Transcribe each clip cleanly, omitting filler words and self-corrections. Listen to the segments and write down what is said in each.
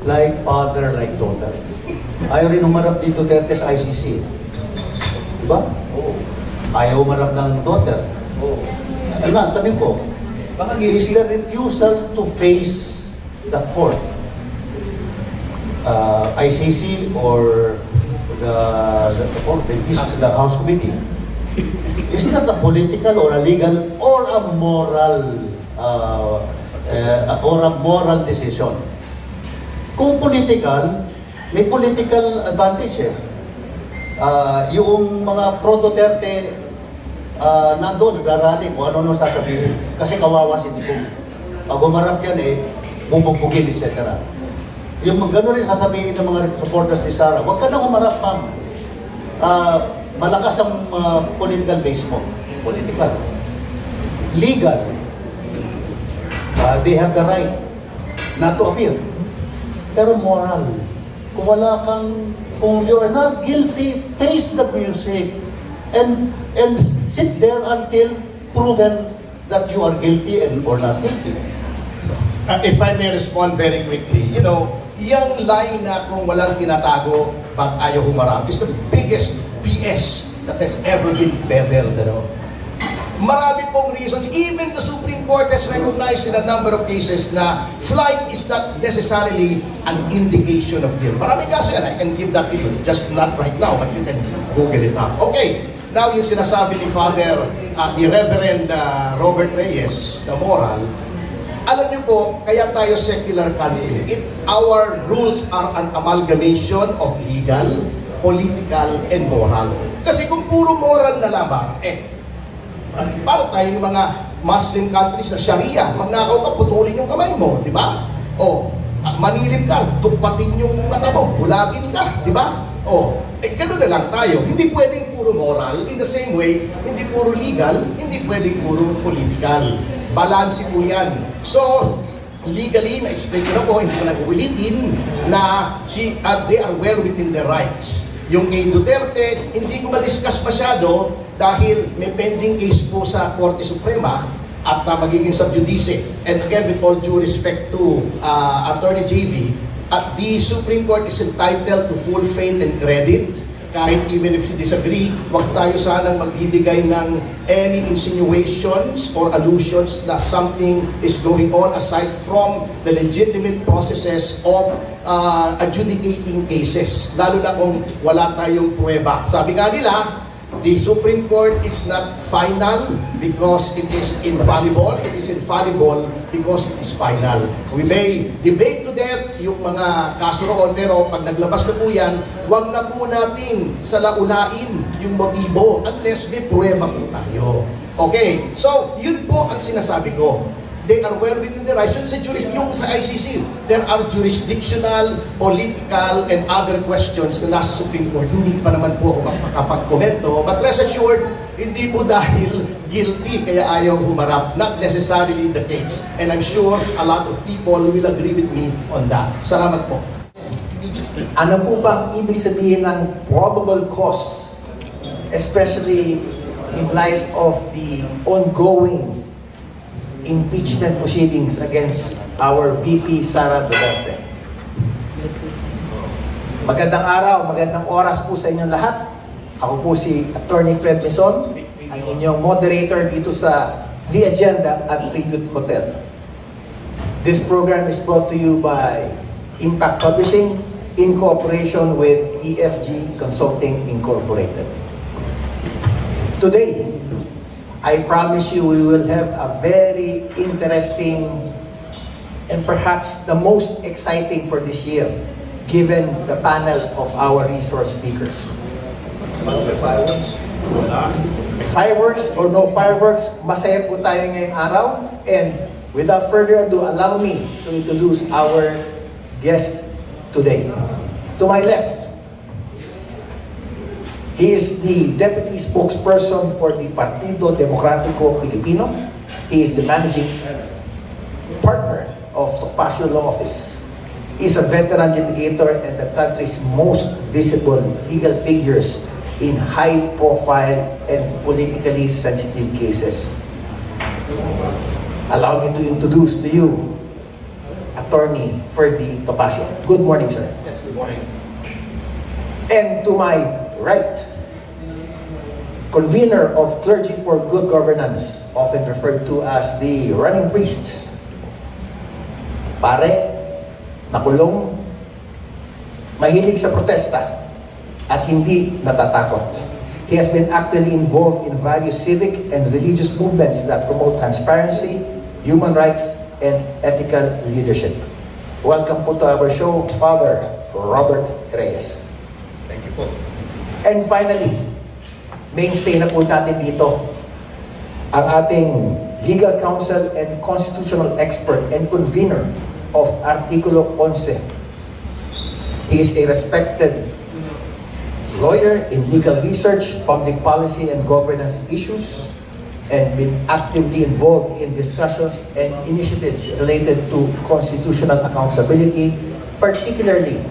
Like father, like daughter. Ayaw rin umarap ni Duterte sa ICC. Diba? Oo. Ayaw umarap ng daughter. Oo. Ano, tanong ko, Baka is the refusal to face the court, ICC or the House Committee, is that a political or a legal or a moral decision? Kung political, may political advantage eh. Yung mga pro-Duterte nandun, nagrarally kung ano-ano sasabihin. Kasi kawawa si Digong. Pag umarap yan eh, bubugbugin, etc. Yung gano'n rin sasabihin ng mga supporters ni Sara, huwag ka nang umarap, ma'am. Malakas ang political base mo. Political. Legal. They have the right not to appear. Pero moral. Kung you're not guilty, face the music and sit there until proven that you are guilty or not guilty. If I may respond very quickly, you know, yung line na kung walang tinatago, ba't ayaw humarap, is the biggest BS that has ever been peddled, you know. Marami pong reasons. Even the Supreme Court has recognized in a number of cases na flight is not necessarily an indication of guilt. Marami kasi, and I can give that to you, just not right now, but you can Google it up. Okay, now yung sinasabi ni Father, ni Reverend Robert Reyes, the moral, alam niyo po, kaya tayo secular country. Our rules are an amalgamation of legal, political, and moral. Kasi kung puro moral na lamang, para tayong mga Muslim countries na Sharia, magnakaw ka, putulin yung kamay mo, di ba? O, manilip ka, tukpatin yung mata mo, bulagin ka, di ba? O, gano'n na lang tayo. Hindi pwedeng puro moral. In the same way, hindi puro legal, hindi pwedeng puro political. Balanse po yan. So, legally, na-explain ko na po, hindi ko nag-ulitin, na they are well within their rights. Yung kay Duterte, hindi ko ma-discuss masyado dahil may pending case po sa Korte Suprema at magiging sub-judice. And again, with all due respect to Attorney JV, the Supreme Court is entitled to full faith and credit. Kahit even if you disagree, wag tayo sanang magbibigay ng any insinuations or allusions na something is going on aside from the legitimate processes of adjudicating cases. Lalo na kung wala tayong pruweba. Sabi nga nila, the Supreme Court is not final because it is infallible. It is infallible because it is final. We may debate to death yung mga kaso roon, pero pag naglabas na po yan, wag na po natin salaulain yung motibo unless may pruweba po tayo. Okay, so yun po ang sinasabi ko. They are well within the rights. Yung sa ICC, there are jurisdictional, political, and other questions na nasa Supreme Court. Hindi pa naman po ako makapag-komento. But rest assured, hindi po dahil guilty kaya ayaw humarap. Not necessarily the case. And I'm sure a lot of people will agree with me on that. Salamat po. Ano po ba ang ibig sabihin ng probable cause, especially in light of the ongoing impeachment proceedings against our VP Sara Duterte? Magandang araw, magandang oras po sa inyong lahat. Ako po si Attorney Fred Lison, ang inyong moderator dito sa The Agenda at Tribute Hotel. This program is brought to you by Impact Publishing in cooperation with EFG Consulting Incorporated. Today, I promise you we will have a very interesting and perhaps the most exciting for this year, given the panel of our resource speakers. Fireworks or no fireworks, masaya po tayo ngayong araw. And without further ado, allow me to introduce our guest today. To my left, he is the deputy spokesperson for the Partido Democratico Pilipino. He is the managing partner of Topacio Law Office. He is a veteran litigator and the country's most visible legal figures in high-profile and politically sensitive cases. Allow me to introduce to you Attorney Ferdy Topacio. Good morning, sir. Yes, good morning. And to my right, convener of Clergy for Good Governance, often referred to as the running priest. Pare, nakulong, mahilig sa protesta, at hindi natatakot. He has been actively involved in various civic and religious movements that promote transparency, human rights, and ethical leadership. Welcome po to our show, Father Robert Reyes. Thank you po. And finally, mainstay na po natin dito ang ating legal counsel and constitutional expert and convener of Artikulo 11. He is a respected lawyer in legal research, public policy, and governance issues, and been actively involved in discussions and initiatives related to constitutional accountability, particularly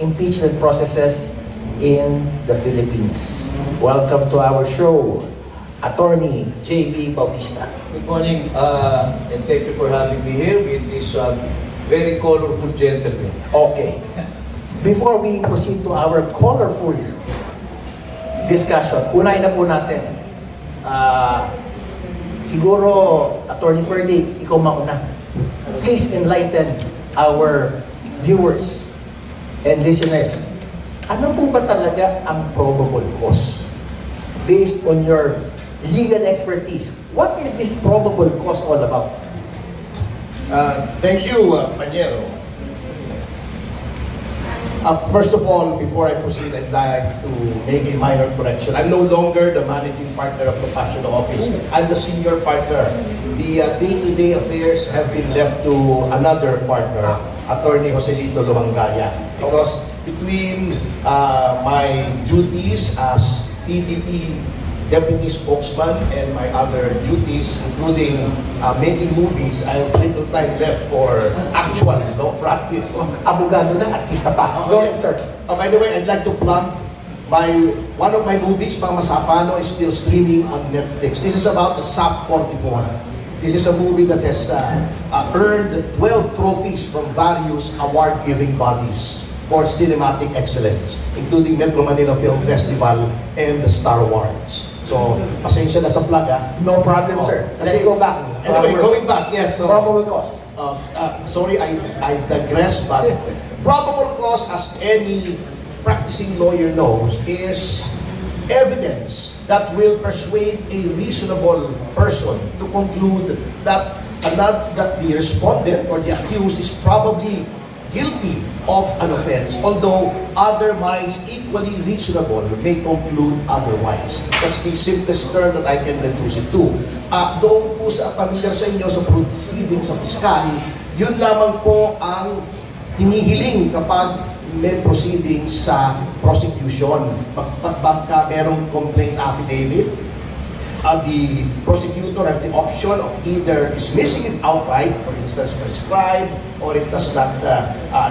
impeachment processes in the Philippines. Welcome to our show, Attorney J.V. Bautista. Good morning, and thank you for having me here with this very colorful gentleman. Okay. Before we proceed to our colorful discussion, unahin na po natin. Siguro, Attorney Ferdy, ikaw mauna. Please enlighten our viewers and listeners. Ano po ba talaga ang probable cause? Based on your legal expertise, what is this probable cause all about? Thank you, Panyero. First of all, before I proceed, I'd like to make a minor correction. I'm no longer the managing partner of the Passion Office. I'm the senior partner. The day-to-day affairs have been left to another partner, Attorney Joselito Lumangaya. Because between my duties as PTP deputy spokesman and my other duties, including making movies, I have little time left for actual law practice. Abogado na, artista pa. Go ahead, sir. By the way, I'd like to plug one of my movies, Mama Sapano, is still streaming on Netflix. This is about the SAP 44. This is a movie that has earned 12 trophies from various award-giving bodies for cinematic excellence, including Metro Manila Film Festival and the Star Awards. So, pasensya na sa plug, ha? No problem, sir. Let's go back. Anyway, going back, yes. So, Probable cause. sorry, I digress, but probable cause, as any practicing lawyer knows, is evidence that will persuade a reasonable person to conclude that the respondent or the accused is probably guilty of an offense, although other minds equally reasonable may conclude otherwise. That's the simplest term that I can reduce it to. Doon po sa familiar sa inyo sa proceeding sa piskal, yun lamang po ang hinihiling kapag may proceedings sa prosecution. Pagka merong complaint affidavit, the prosecutor has the option of either dismissing it outright, for instance, prescribed, or it does not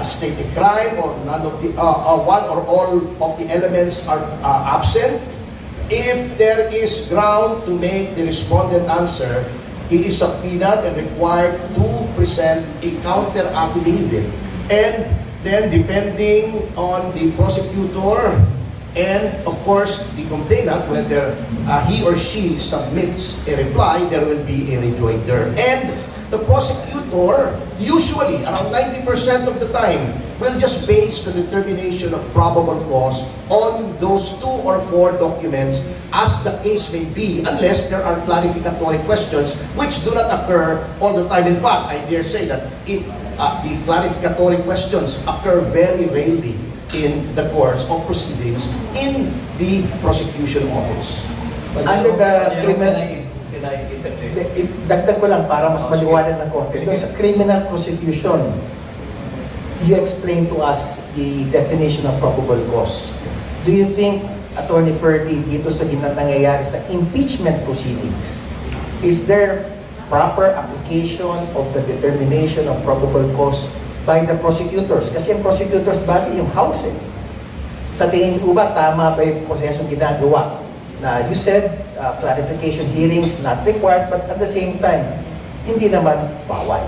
state a crime, or none of the one or all of the elements are absent. If there is ground to make the respondent answer, he is subpoenaed and required to present a counter affidavit. And then, depending on the prosecutor and, of course, the complainant, whether he or she submits a reply, there will be a rejoinder. And the prosecutor, usually, around 90% of the time, will just base the determination of probable cause on those 2 or 4 documents as the case may be, unless there are clarificatory questions which do not occur all the time. In fact, I dare say that the clarificatory questions occur very rarely in the course of proceedings in the prosecution office. Under the criminal... Can I interject? Dagdag ko lang para mas maliwanag ng konti. Doon sa criminal prosecution, you explain to us the definition of probable cause. Do you think, Attorney Ferdy, dito sa nangyayari sa impeachment proceedings, is there proper application of the determination of probable cause by the prosecutors? Kasi ang prosecutors body yung House eh. Sa tingin niyo ba, tama ba yung prosesong ginagawa? Na you said, clarification hearings not required, but at the same time, hindi naman bawal.